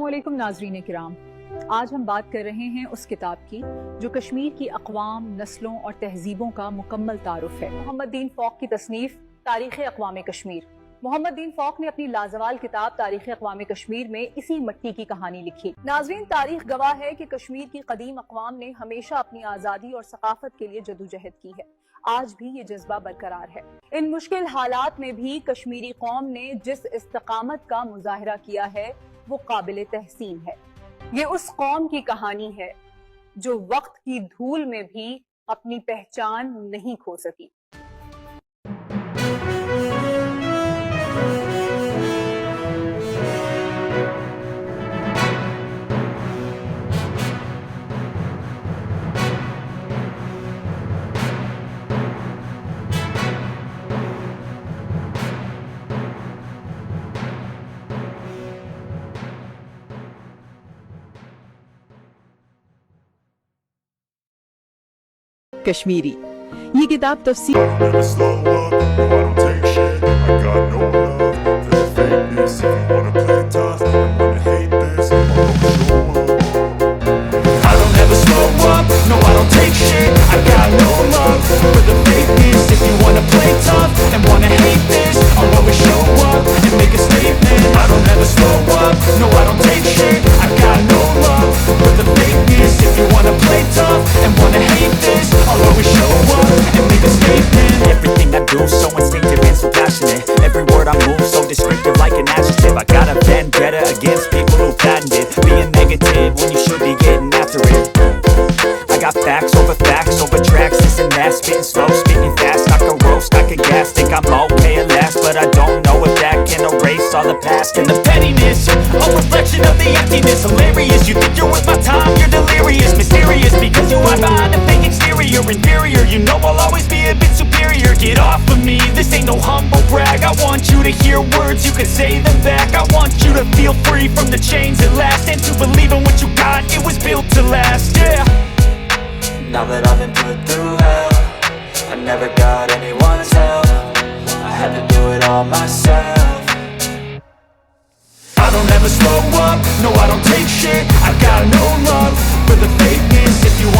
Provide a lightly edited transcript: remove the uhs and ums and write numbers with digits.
السلام علیکم ناظرین کرام، آج ہم بات کر رہے ہیں اس کتاب کی جو کشمیر کی اقوام، نسلوں اور تہذیبوں کا مکمل تعارف ہے۔ محمد دین فوق کی تصنیف تاریخ اقوام کشمیر۔ محمد دین فوق نے اپنی لازوال کتاب تاریخ اقوام کشمیر میں اسی مٹی کی کہانی لکھی۔ ناظرین، تاریخ گواہ ہے کہ کشمیر کی قدیم اقوام نے ہمیشہ اپنی آزادی اور ثقافت کے لیے جدوجہد کی ہے۔ آج بھی یہ جذبہ برقرار ہے۔ ان مشکل حالات میں بھی کشمیری قوم نے جس استقامت کا مظاہرہ کیا ہے وہ قابل تحسین ہے۔ یہ اس قوم کی کہانی ہے جو وقت کی دھول میں بھی اپنی پہچان نہیں کھو سکی۔ کشمیری یہ کتاب تفسیر so instinctive and so passionate. Every word I move so descriptive like an adjective. I got a vendetta against people who patented being negative when you should be getting after it. I got facts over tracks, this and that, spitting slow, spitting fast. I can roast, I can gas, think I'm okay at last, but I don't know if that can erase all the past and the pettiness. A reflection of the emptiness, hilarious. You think you're worth my time, you're delirious, mysterious because you hide behind a fake exterior, inferior. You know I'll always be a bit superior. Get off of me, this ain't no humble brag. I want you to hear words, you can say them back. I want you to feel free from the chains at last, and to believe in what you got, it was built to last, yeah. Now that I've been put through hell, I never got anyone's help, I had to do it all myself. I don't ever slow up, no I don't take shit, I got no love for the fakeness. If you